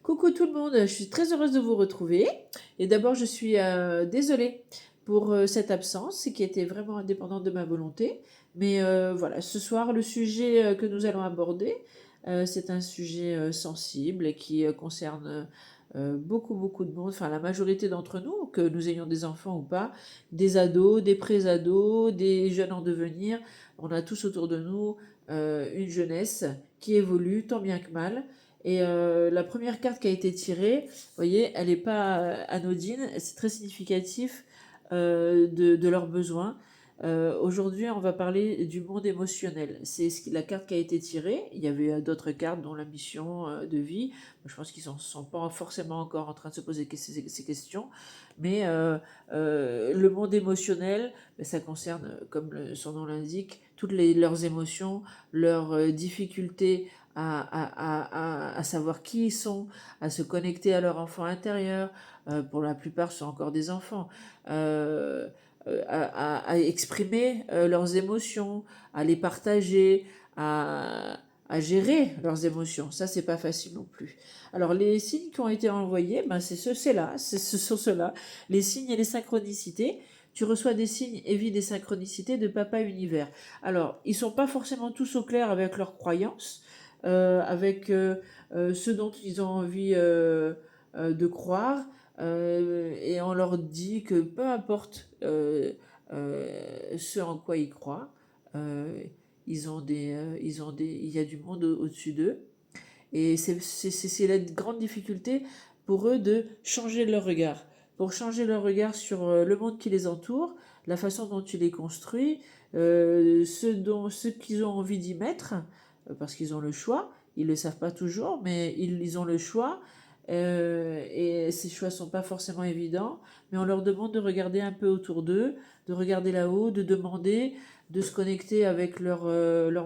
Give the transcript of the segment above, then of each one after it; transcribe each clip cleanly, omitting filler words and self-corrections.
Coucou tout le monde, je suis très heureuse de vous retrouver. Et d'abord, je suis désolée pour cette absence qui était vraiment indépendante de ma volonté. Mais voilà, ce soir, le sujet que nous allons aborder, c'est un sujet sensible et qui concerne beaucoup de monde, enfin la majorité d'entre nous, que nous ayons des enfants ou pas, des ados, des pré-ados, des jeunes en devenir. On a tous autour de nous une jeunesse qui évolue tant bien que mal. Et la première carte qui a été tirée, vous voyez, elle n'est pas anodine, c'est très significatif de leurs besoins. Aujourd'hui, on va parler du monde émotionnel. C'est la carte qui a été tirée. Il y avait d'autres cartes, dont la mission de vie. Je pense qu'ils ne sont pas forcément encore en train de se poser ces questions. Mais le monde émotionnel, ben, ça concerne, comme son nom l'indique, toutes leurs émotions, leurs difficultés à savoir qui ils sont, à se connecter à leur enfant intérieur. Pour la plupart, ce sont encore des enfants. À exprimer leurs émotions, à les partager, à gérer leurs émotions. Ça, c'est pas facile non plus. Alors, les signes qui ont été envoyés, ben, ce sont ceux-là, les signes et les synchronicités. Tu reçois des signes et vis des synchronicités de Papa Univers. Alors, ils sont pas forcément tous au clair avec leurs croyances, avec ce dont ils ont envie de croire, et on leur dit que peu importe ce en quoi ils croient, euh, il y a du monde au-dessus d'eux, et c'est la grande difficulté pour eux de changer leur regard, pour changer leur regard sur le monde qui les entoure, la façon dont il est construit, ce qu'ils ont envie d'y mettre, parce qu'ils ont le choix. Ils ne le savent pas toujours, mais ils ont le choix. Et ces choix ne sont pas forcément évidents, mais on leur demande de regarder un peu autour d'eux, de regarder là-haut, de demander, de se connecter avec leur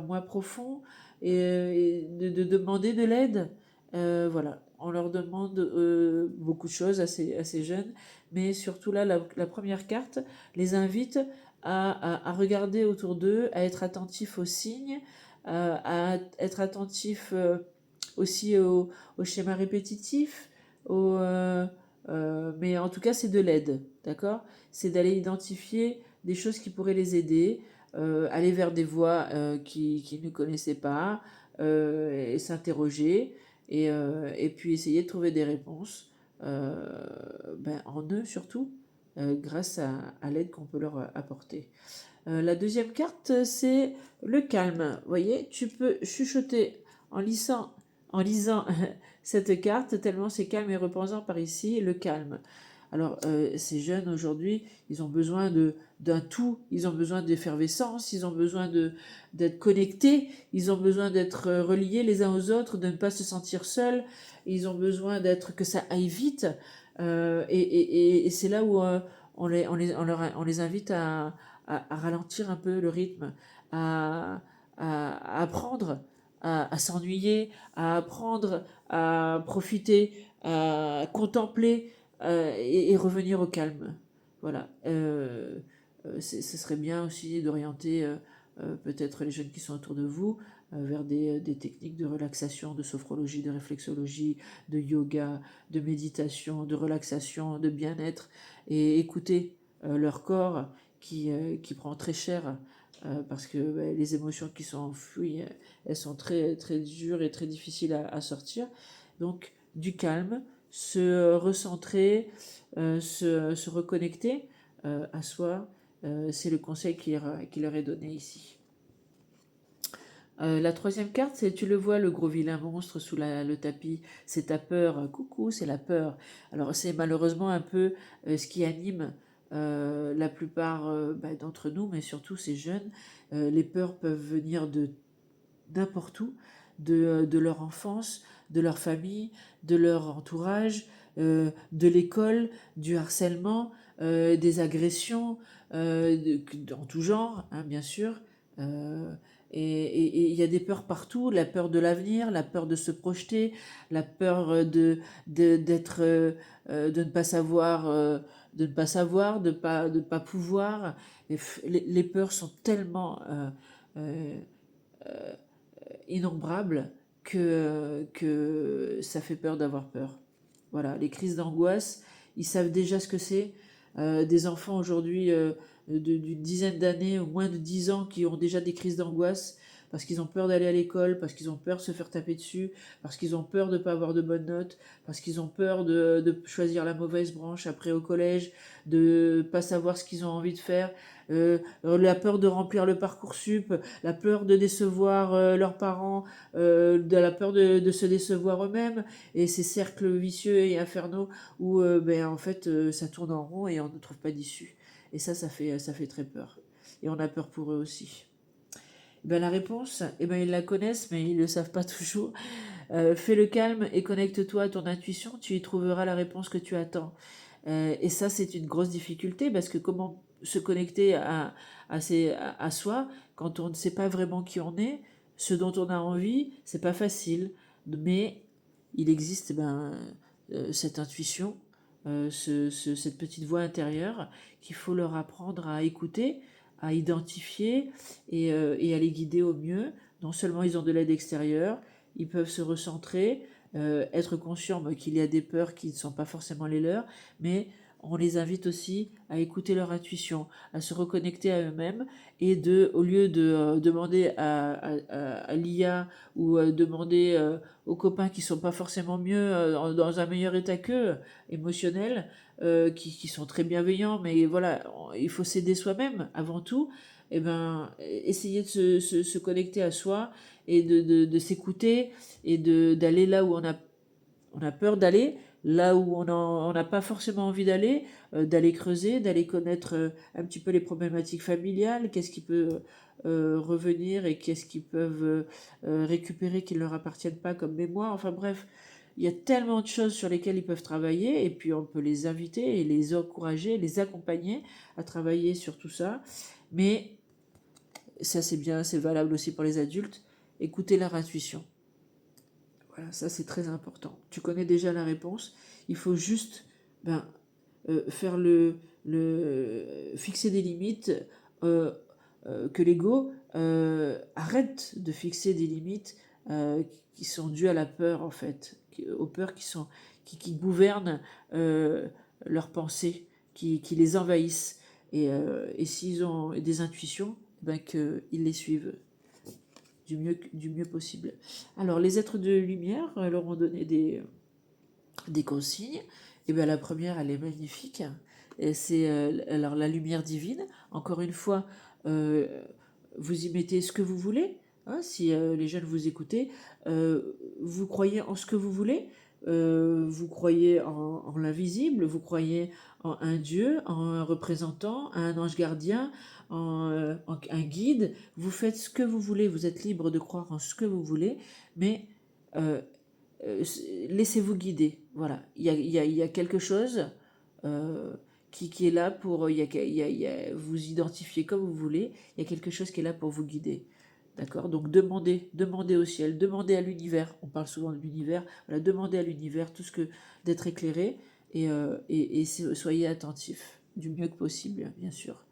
moi profond, et de demander de l'aide. Voilà, on leur demande beaucoup de choses à ces jeunes, mais surtout là, la première carte les invite à regarder autour d'eux, à être attentifs aux signes, à être attentifs aussi au schéma répétitif, mais en tout cas c'est de l'aide, d'accord? C'est d'aller identifier des choses qui pourraient les aider, aller vers des voies qu'ils ne connaissaient pas, et s'interroger, et puis essayer de trouver des réponses ben, en eux surtout, grâce à l'aide qu'on peut leur apporter. La deuxième carte, c'est le calme. Vous voyez, tu peux chuchoter en lisant cette carte, tellement c'est calme et reposant par ici, le calme. Alors, ces jeunes aujourd'hui, ils ont besoin d'un tout, ils ont besoin d'effervescence, ils ont besoin d'être connectés, ils ont besoin d'être reliés les uns aux autres, de ne pas se sentir seuls, ils ont besoin que ça aille vite, et c'est là où on les invite à ralentir un peu le rythme, à apprendre à s'ennuyer, à apprendre à profiter, à contempler, et revenir au calme. Voilà. Ce serait bien aussi d'orienter peut-être les jeunes qui sont autour de vous vers des techniques de relaxation, de sophrologie, de réflexologie, de yoga, de méditation, de relaxation, de bien-être, et écouter leur corps qui prend très cher, parce que les émotions qui sont enfouies, elles sont très dures et très difficiles à sortir. Donc du calme, se recentrer, se reconnecter à soi, c'est le conseil qui leur est donné ici. La troisième carte, c'est tu le vois, le gros vilain monstre sous le tapis. C'est ta peur. Coucou, c'est la peur. Alors c'est malheureusement un peu ce qui anime la plupart d'entre nous, mais surtout ces jeunes. Les peurs peuvent venir de n'importe où, de leur enfance, de leur famille, de leur entourage, de l'école, du harcèlement, des agressions, en tout genre, hein, bien sûr. Euh, et il y a des peurs partout, la peur de l'avenir, la peur de se projeter, la peur d'être, de ne pas savoir, de pas pouvoir. Les peurs sont tellement euh, innombrables, que ça fait peur d'avoir peur. Voilà, les crises d'angoisse, ils savent déjà ce que c'est. Des enfants aujourd'hui d'une dizaine d'années ou moins de 10 ans qui ont déjà des crises d'angoisse parce qu'ils ont peur d'aller à l'école, parce qu'ils ont peur de se faire taper dessus, parce qu'ils ont peur de ne pas avoir de bonnes notes, parce qu'ils ont peur de choisir la mauvaise branche après au collège, de pas savoir ce qu'ils ont envie de faire, la peur de remplir le Parcoursup, la peur de décevoir leurs parents, de la peur de se décevoir eux-mêmes, et ces cercles vicieux et infernaux où en fait ça tourne en rond et on ne trouve pas d'issue. Et ça fait très peur. Et on a peur pour eux aussi. La réponse, ils la connaissent, mais ils ne le savent pas toujours. Fais le calme et connecte-toi à ton intuition, tu y trouveras la réponse que tu attends. Et ça, c'est une grosse difficulté parce que comment se connecter à soi quand on ne sait pas vraiment qui on est, ce dont on a envie, c'est pas facile. Mais il existe cette intuition, cette petite voix intérieure qu'il faut leur apprendre à écouter, à identifier et à les guider au mieux. Non seulement ils ont de l'aide extérieure, ils peuvent se recentrer, être conscients qu'il y a des peurs qui ne sont pas forcément les leurs, mais on les invite aussi à écouter leur intuition, à se reconnecter à eux-mêmes et au lieu de demander à l'IA ou demander aux copains qui sont pas forcément mieux, dans un meilleur état qu'eux, émotionnel, qui sont très bienveillants, mais voilà, il faut s'aider soi-même avant tout. Essayer de se connecter à soi et de s'écouter et d'aller là où on a peur d'aller, là où on n'a pas forcément envie d'aller creuser, d'aller connaître un petit peu les problématiques familiales, qu'est-ce qui peut revenir et qu'est-ce qu'ils peuvent récupérer qui ne leur appartiennent pas comme mémoire. Enfin bref, il y a tellement de choses sur lesquelles ils peuvent travailler et puis on peut les inviter et les encourager, les accompagner à travailler sur tout ça. Mais ça c'est bien, c'est valable aussi pour les adultes. Écoutez leur intuition. Voilà, ça c'est très important. Tu connais déjà la réponse. Il faut juste faire fixer des limites, que l'ego arrête de fixer des limites qui sont dues à la peur en fait, aux peurs qui gouvernent leurs pensées, qui les envahissent. Et s'ils ont des intuitions, qu'ils les suivent du mieux possible. Alors, les êtres de lumière leur ont donné des consignes. Et bien, la première, elle est magnifique. Et c'est alors la lumière divine. Encore une fois, vous y mettez ce que vous voulez. Hein, si les jeunes vous écoutez, vous croyez en ce que vous voulez. Vous croyez en l'invisible, vous croyez en un Dieu, en un représentant, un ange gardien, en un guide. Vous faites ce que vous voulez, vous êtes libre de croire en ce que vous voulez, mais euh, laissez-vous guider. Voilà, il y a quelque chose qui est là pour... vous identifiez comme vous voulez, il y a quelque chose qui est là pour vous guider. D'accord. Donc demandez au ciel, demandez à l'univers. On parle souvent de l'univers. Voilà, demandez à l'univers tout ce que d'être éclairé et soyez attentifs du mieux que possible, bien sûr.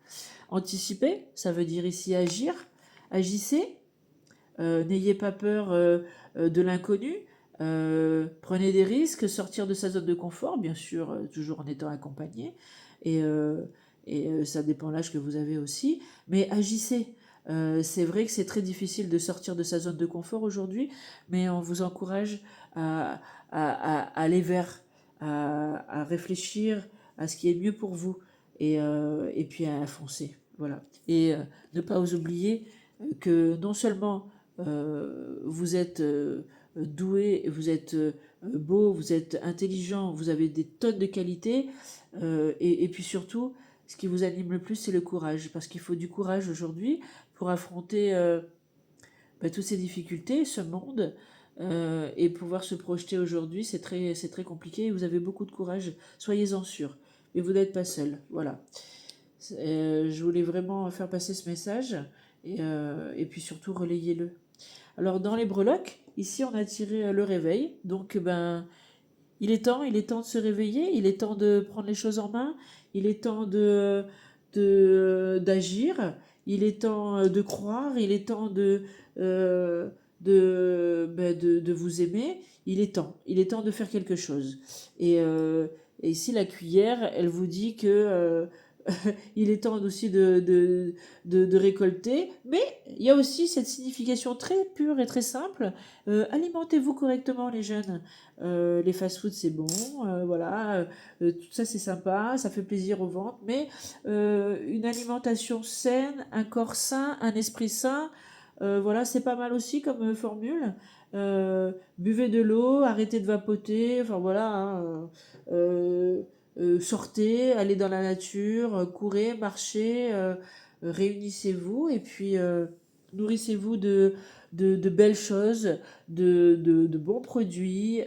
Anticiper, ça veut dire ici agir. Agissez. N'ayez pas peur de l'inconnu. Prenez des risques, sortir de sa zone de confort, bien sûr, toujours en étant accompagné. Et, ça dépend de l'âge que vous avez aussi. Mais agissez. C'est vrai que c'est très difficile de sortir de sa zone de confort aujourd'hui, mais on vous encourage à aller vers, à réfléchir à ce qui est mieux pour vous et puis à foncer. Voilà. Et ne pas vous oublier que non seulement vous êtes doué, vous êtes beau, vous êtes intelligent, vous avez des tonnes de qualités, et puis surtout, ce qui vous anime le plus, c'est le courage, parce qu'il faut du courage aujourd'hui pour affronter toutes ces difficultés, ce monde, et pouvoir se projeter aujourd'hui, c'est très compliqué, vous avez beaucoup de courage, soyez-en sûrs, mais vous n'êtes pas seul, voilà. Je voulais vraiment faire passer ce message, et puis surtout, relayez-le. Alors dans les breloques, ici on a tiré le réveil, donc il est temps de se réveiller, il est temps de prendre les choses en main, il est temps d'agir, il est temps de croire, il est temps de vous aimer, il est temps de faire quelque chose. Et ici, la cuillère, elle vous dit que il est temps aussi de récolter, mais il y a aussi cette signification très pure et très simple. Alimentez-vous correctement, les jeunes. Les fast-foods, c'est bon, voilà, tout ça, c'est sympa, ça fait plaisir au ventre, mais une alimentation saine, un corps sain, un esprit sain, voilà, c'est pas mal aussi comme formule. Buvez de l'eau, arrêtez de vapoter, enfin voilà, hein, sortez, allez dans la nature, courez, marchez, réunissez-vous et puis nourrissez-vous de belles choses, de bons produits.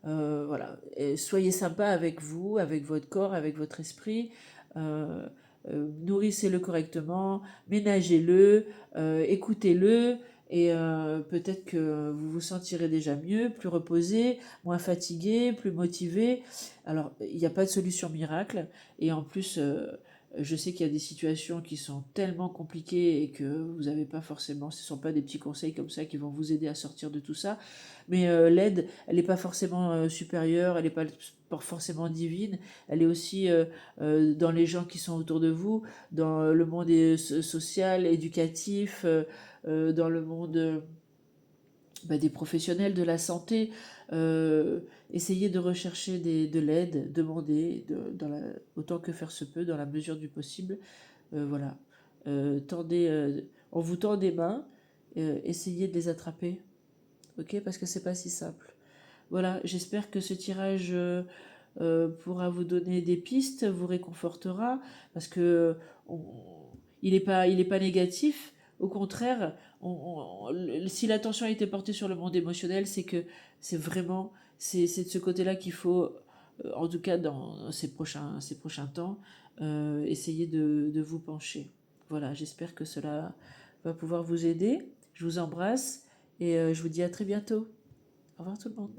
Voilà. Et soyez sympa avec vous, avec votre corps, avec votre esprit. Euh, Nourrissez-le correctement, ménagez-le, écoutez-le. Et peut-être que vous vous sentirez déjà mieux, plus reposé, moins fatigué, plus motivé. Alors, il n'y a pas de solution miracle. Et en plus, je sais qu'il y a des situations qui sont tellement compliquées et que vous n'avez pas forcément, ce ne sont pas des petits conseils comme ça qui vont vous aider à sortir de tout ça. Mais l'aide, elle n'est pas forcément supérieure, elle n'est pas forcément divine. Elle est aussi dans les gens qui sont autour de vous, dans le monde social, éducatif, dans le monde des professionnels de la santé. Essayez de rechercher de l'aide, demander autant que faire se peut, dans la mesure du possible. Voilà. Tendez, on vous tend des mains, essayez de les attraper, ok? Parce que c'est pas si simple. Voilà, j'espère que ce tirage pourra vous donner des pistes, vous réconfortera, parce que on- il est pas négatif. Au contraire, si l'attention a été portée sur le monde émotionnel, c'est que c'est vraiment, c'est de ce côté-là qu'il faut, en tout cas dans ces prochains temps, essayer de vous pencher. Voilà, j'espère que cela va pouvoir vous aider. Je vous embrasse et je vous dis à très bientôt. Au revoir tout le monde.